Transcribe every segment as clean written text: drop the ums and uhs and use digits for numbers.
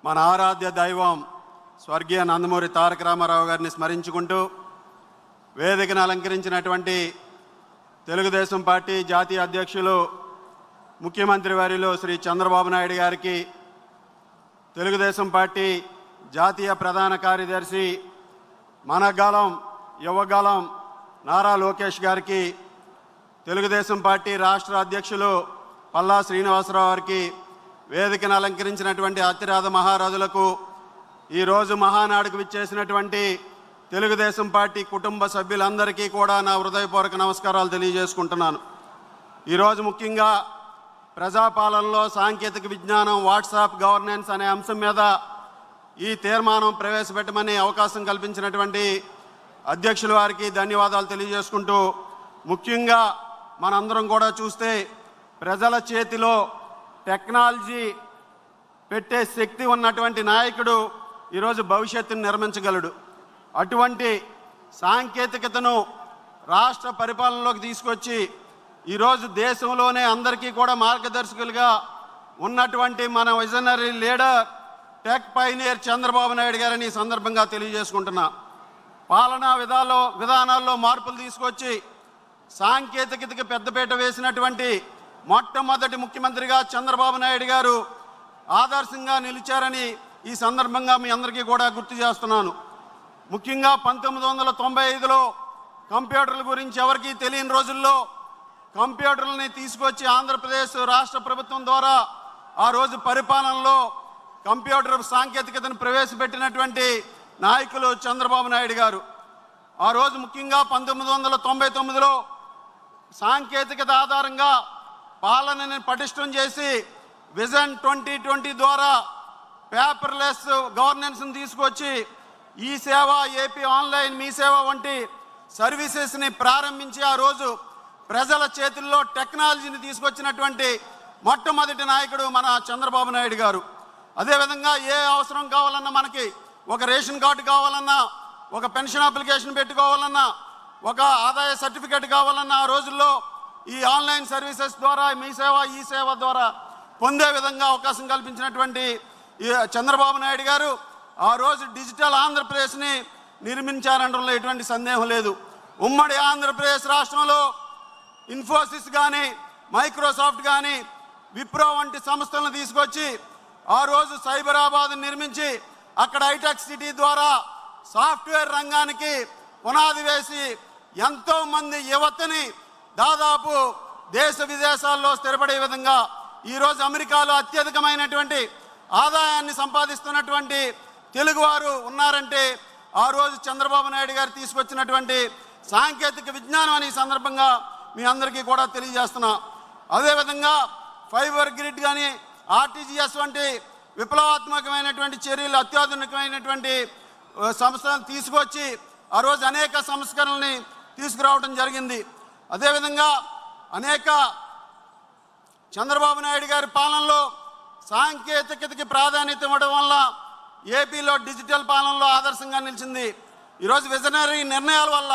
మన ఆరాధ్య దైవం స్వర్గీయ నందమూరి తారక రామారావు గారిని స్మరించుకుంటూ వేదికను అలంకరించినటువంటి తెలుగుదేశం పార్టీ జాతీయ అధ్యక్షులు ముఖ్యమంత్రి వర్యులు శ్రీ చంద్రబాబు నాయుడు గారికి, తెలుగుదేశం పార్టీ జాతీయ ప్రధాన కార్యదర్శి మనగలం యువగలం నారా లోకేష్ గారికి, తెలుగుదేశం పార్టీ రాష్ట్ర అధ్యక్షులు పల్లా శ్రీనివాసరావు గారికి, వేదికను అలంకరించినటువంటి అతిరథ మహారాజులకు, ఈరోజు మహానాడుకు విచ్చేసినటువంటి తెలుగుదేశం పార్టీ కుటుంబ సభ్యులందరికీ కూడా నా హృదయపూర్వక నమస్కారాలు తెలియజేసుకుంటున్నాను. ఈరోజు ముఖ్యంగా ప్రజాపాలనలో సాంకేతిక విజ్ఞానం, వాట్సాప్ గవర్నెన్స్ అనే అంశం మీద ఈ తీర్మానం ప్రవేశపెట్టమని అవకాశం కల్పించినటువంటి అధ్యక్షుల వారికి ధన్యవాదాలు తెలియజేసుకుంటూ, ముఖ్యంగా మనందరం కూడా చూస్తే ప్రజల చేతిలో టెక్నాలజీ పెట్టే శక్తి ఉన్నటువంటి నాయకుడు ఈరోజు భవిష్యత్తును నిర్మించగలడు. అటువంటి సాంకేతికతను రాష్ట్ర పరిపాలనలోకి తీసుకొచ్చి ఈరోజు దేశంలోనే అందరికీ కూడా మార్గదర్శకులుగా ఉన్నటువంటి మన visionary leader, tech pioneer Chandrababu Naidu గారిని ఈ సందర్భంగా తెలియజేసుకుంటున్నా. పాలనా విధానాల్లో మార్పులు తీసుకొచ్చి సాంకేతికతకి పెద్దపీట వేసినటువంటి మొట్టమొదటి ముఖ్యమంత్రిగా చంద్రబాబు నాయుడు గారు ఆదర్శంగా నిలిచారని ఈ సందర్భంగా మీ అందరికీ కూడా గుర్తు చేస్తున్నాను. ముఖ్యంగా 1995లో కంప్యూటర్ల గురించి ఎవరికీ తెలియని రోజుల్లో కంప్యూటర్లని తీసుకొచ్చి ఆంధ్రప్రదేశ్ రాష్ట్ర ప్రభుత్వం ద్వారా ఆ రోజు పరిపాలనలో కంప్యూటర్ సాంకేతికతను ప్రవేశపెట్టినటువంటి నాయకులు చంద్రబాబు నాయుడు గారు. ఆ రోజు ముఖ్యంగా 1999లో సాంకేతికత ఆధారంగా పాలనని పటిష్టం చేసి విజన్ 2020 ద్వారా పేపర్లెస్ గవర్నెన్స్ని తీసుకొచ్చి ఈ సేవ, ఏపీ ఆన్లైన్, మీ సేవ వంటి సర్వీసెస్ని ప్రారంభించి ఆ రోజు ప్రజల చేతుల్లో టెక్నాలజీని తీసుకొచ్చినటువంటి మొట్టమొదటి నాయకుడు మన చంద్రబాబు నాయుడు గారు. అదేవిధంగా ఏ అవసరం కావాలన్నా, మనకి ఒక రేషన్ కార్డు కావాలన్నా, ఒక పెన్షన్ అప్లికేషన్ పెట్టుకోవాలన్నా, ఒక ఆదాయ సర్టిఫికేట్ కావాలన్నా ఆ రోజుల్లో ఈ ఆన్లైన్ సర్వీసెస్ ద్వారా, మీ సేవ, ఈ సేవ ద్వారా పొందే విధంగా అవకాశం కల్పించినటువంటి చంద్రబాబు నాయుడు గారు ఆ రోజు డిజిటల్ ఆంధ్రప్రదేశ్ని నిర్మించారనడంలో ఎటువంటి సందేహం లేదు. ఉమ్మడి ఆంధ్రప్రదేశ్ రాష్ట్రంలో ఇన్ఫోసిస్ కానీ, మైక్రోసాఫ్ట్ కానీ, విప్రో వంటి సంస్థలను తీసుకొచ్చి ఆ రోజు సైబరాబాద్ నిర్మించి అక్కడ హైటెక్ సిటీ ద్వారా సాఫ్ట్వేర్ రంగానికి పునాది వేసి ఎంతోమంది యువతని దాదాపు దేశ విదేశాల్లో స్థిరపడే విధంగా ఈరోజు అమెరికాలో అత్యధికమైనటువంటి ఆదాయాన్ని సంపాదిస్తున్నటువంటి తెలుగువారు ఉన్నారంటే ఆ రోజు చంద్రబాబు నాయుడు గారు తీసుకొచ్చినటువంటి సాంకేతిక విజ్ఞానం అని ఈ సందర్భంగా మీ అందరికీ కూడా తెలియజేస్తున్నా. అదేవిధంగా ఫైబర్ గ్రిడ్ కానీ, ఆర్టీజీఎస్ వంటి విప్లవాత్మకమైనటువంటి చర్యలు, అత్యాధునికమైనటువంటి సంస్థలను తీసుకొచ్చి ఆ రోజు అనేక సంస్కరణల్ని తీసుకురావడం జరిగింది. అదేవిధంగా అనేక చంద్రబాబు నాయుడు గారి పాలనలో సాంకేతికతకి ప్రాధాన్యత ఇవ్వడం వల్ల ఏపీలో డిజిటల్ పాలనలో ఆదర్శంగా నిలిచింది. ఈరోజు విజనరీ నిర్ణయాల వల్ల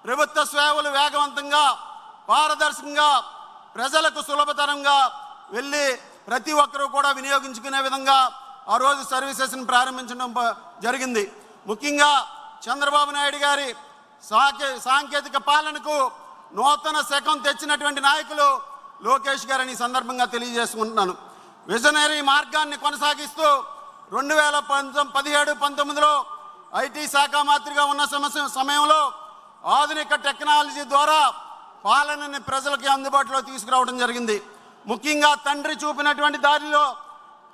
ప్రభుత్వ సేవలు వేగవంతంగా, పారదర్శకంగా, ప్రజలకు సులభతరంగా వెళ్ళి ప్రతి ఒక్కరూ కూడా వినియోగించుకునే విధంగా ఆ రోజు సర్వీసెస్ని ప్రారంభించడం జరిగింది. ముఖ్యంగా చంద్రబాబు నాయుడు గారి సాంకేతిక పాలనకు నూతన శకం తెచ్చినటువంటి నాయకులు లోకేష్ గారిని ఈ సందర్భంగా తెలియజేసుకుంటున్నాను. విజనరీ మార్గాన్ని కొనసాగిస్తూ 2017-19లో ఐటీ శాఖ మంత్రిగా ఉన్న సమయంలో ఆధునిక టెక్నాలజీ ద్వారా పాలనని ప్రజలకి అందుబాటులో తీసుకురావడం జరిగింది. ముఖ్యంగా తండ్రి చూపినటువంటి దారిలో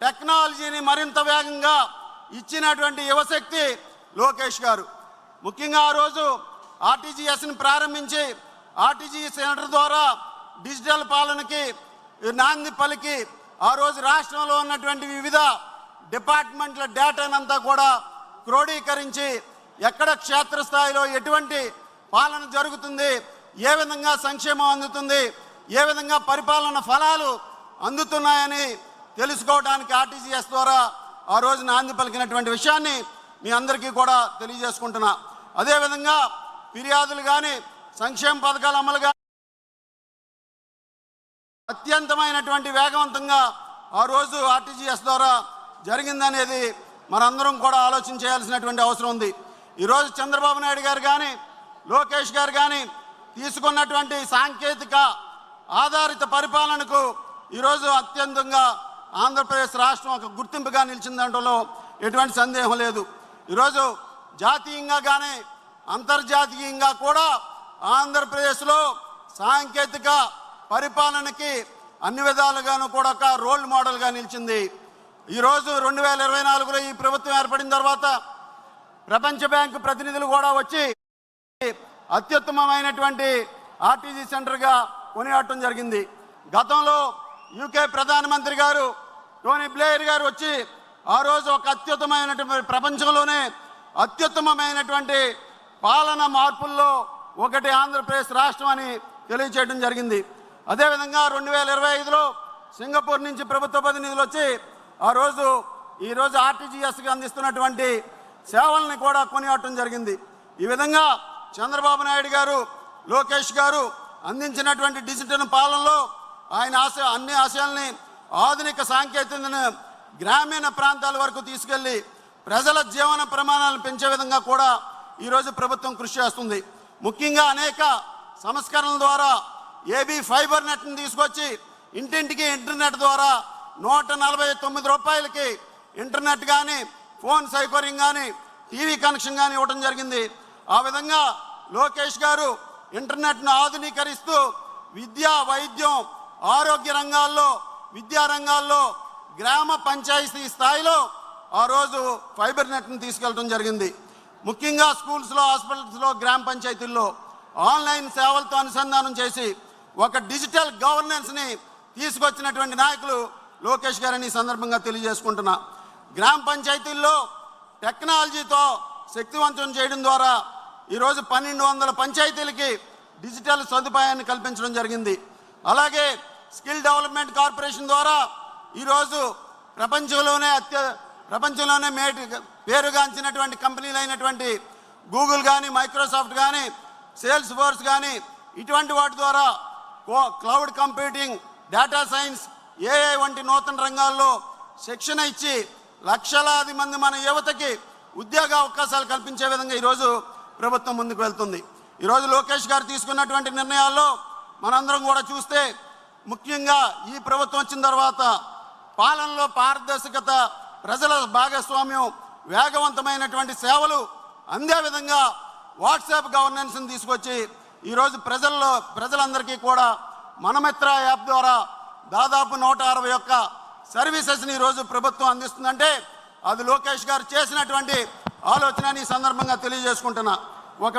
టెక్నాలజీని మరింత వేగంగా ఇచ్చినటువంటి యువశక్తి లోకేష్ గారు. ముఖ్యంగా ఆ రోజు ఆర్టీజీఎస్ని ప్రారంభించి ఆర్టీజీఎస్ సెంటర్ ద్వారా డిజిటల్ పాలనకి నాంది పలికి ఆ రోజు రాష్ట్రంలో ఉన్నటువంటి వివిధ డిపార్ట్మెంట్ల డేటానంతా కూడా క్రోడీకరించి ఎక్కడ క్షేత్రస్థాయిలో ఎటువంటి పాలన జరుగుతుంది, ఏ విధంగా సంక్షేమం అందుతుంది, ఏ విధంగా పరిపాలన ఫలాలు అందుతున్నాయని తెలుసుకోవడానికి ఆర్టీజీఎస్ ద్వారా ఆ రోజు నాంది పలికినటువంటి విషయాన్ని మీ అందరికీ కూడా తెలియజేసుకుంటున్నా. అదేవిధంగా ఫిర్యాదులు కానీ, సంక్షేమ పథకాల అమలు కానీ అత్యంతమైనటువంటి వేగవంతంగా ఆ రోజు ఆర్టీజీఎస్ ద్వారా జరిగిందనేది మనందరం కూడా ఆలోచన చేయాల్సినటువంటి అవసరం ఉంది. ఈరోజు చంద్రబాబు నాయుడు గారు కానీ లోకేష్ గారు కానీ తీసుకున్నటువంటి సాంకేతిక ఆధారిత పరిపాలనకు ఈరోజు అత్యంతంగా ఆంధ్రప్రదేశ్ రాష్ట్రం ఒక గుర్తింపుగా నిలిచిందంటలో ఎటువంటి సందేహం లేదు. ఈరోజు జాతీయంగా కానీ అంతర్జాతీయంగా కూడా ఆంధ్రప్రదేశ్లో సాంకేతిక పరిపాలనకి అన్ని విధాలుగాను కూడా ఒక రోల్ మోడల్గా నిలిచింది. ఈరోజు 2024లో ఈ ప్రభుత్వం ఏర్పడిన తర్వాత ప్రపంచ బ్యాంకు ప్రతినిధులు కూడా వచ్చి అత్యుత్తమమైనటువంటి ఆర్టీజీ సెంటర్గా కొనియాడటం జరిగింది. గతంలో యూకే ప్రధానమంత్రి గారు టోనీ బ్లేయర్ గారు వచ్చి ఆ రోజు ఒక అత్యుత్తమైనటువంటి ప్రపంచంలోనే అత్యుత్తమమైనటువంటి పాలన మార్పుల్లో ఒకటి ఆంధ్రప్రదేశ్ రాష్ట్రం అని తెలియచేయడం జరిగింది. అదేవిధంగా 2025లో సింగపూర్ నుంచి ప్రభుత్వ ప్రతినిధులు వచ్చి ఈరోజు ఆర్టీజీఎస్కి అందిస్తున్నటువంటి సేవల్ని కూడా కొనియాడటం జరిగింది. ఈ విధంగా చంద్రబాబు నాయుడు గారు లోకేష్ గారు అందించినటువంటి డిజిటల్ పాలనలో ఆయన అన్ని ఆశయాల్ని ఆధునిక సాంకేతికతను గ్రామీణ ప్రాంతాల వరకు తీసుకెళ్లి ప్రజల జీవన ప్రమాణాలను పెంచే విధంగా కూడా ఈరోజు ప్రభుత్వం కృషి చేస్తుంది. ముఖ్యంగా అనేక సంస్కరణల ద్వారా ఏబీ ఫైబర్ నెట్ని తీసుకొచ్చి ఇంటింటికి ఇంటర్నెట్ ద్వారా 149 రూపాయలకి ఇంటర్నెట్ కానీ ఫోన్ సౌకర్యం కానీ టీవీ కనెక్షన్ కానీ ఇవ్వడం జరిగింది. ఆ విధంగా లోకేష్ గారు ఇంటర్నెట్ను ఆధునీకరిస్తూ విద్య, వైద్యం, ఆరోగ్య రంగాల్లో, విద్యా రంగాల్లో గ్రామ పంచాయతీ స్థాయిలో ఆ రోజు ఫైబర్ నెట్ని తీసుకెళ్ళడం జరిగింది. ముఖ్యంగా స్కూల్స్లో, హాస్పిటల్స్లో, గ్రామ పంచాయతీల్లో ఆన్లైన్ సేవలతో అనుసంధానం చేసి ఒక డిజిటల్ గవర్నెన్స్ని తీసుకొచ్చినటువంటి నాయకులు లోకేష్ గారిని ఈ సందర్భంగా తెలియజేసుకుంటున్నా. గ్రామ పంచాయతీల్లో టెక్నాలజీతో శక్తివంతం చేయడం ద్వారా ఈరోజు 1200 పంచాయతీలకి డిజిటల్ సదుపాయాన్ని కల్పించడం జరిగింది. అలాగే స్కిల్ డెవలప్మెంట్ కార్పొరేషన్ ద్వారా ఈరోజు ప్రపంచంలోనే పేరుగాంచినటువంటి కంపెనీలు అయినటువంటి గూగుల్ కానీ, మైక్రోసాఫ్ట్ కానీ, సేల్స్ ఫోర్స్ కానీ ఇటువంటి వాటి ద్వారా cloud computing, data science, AI వంటి నూతన రంగాల్లో శిక్షణ ఇచ్చి లక్షలాది మంది మన యువతకి ఉద్యోగ అవకాశాలు కల్పించే విధంగా ఈరోజు ప్రభుత్వం ముందుకు వెళ్తుంది. ఈరోజు లోకేష్ గారు తీసుకున్నటువంటి నిర్ణయాల్లో మనందరం కూడా చూస్తే ముఖ్యంగా ఈ ప్రభుత్వం వచ్చిన తర్వాత పాలనలో పారదర్శకత, ప్రజల భాగస్వామ్యం, వేగవంతమైనటువంటి సేవలు అందే విధంగా వాట్సాప్ గవర్నెన్స్ని తీసుకొచ్చి ఈరోజు ప్రజలందరికీ కూడా మనమిత్ర యాప్ ద్వారా దాదాపు 161 సర్వీసెస్ని ఈరోజు ప్రభుత్వం అందిస్తుందంటే అది లోకేష్ గారు చేసినటువంటి ఆలోచన ఈ సందర్భంగా తెలియజేసుకుంటున్నా. ఒక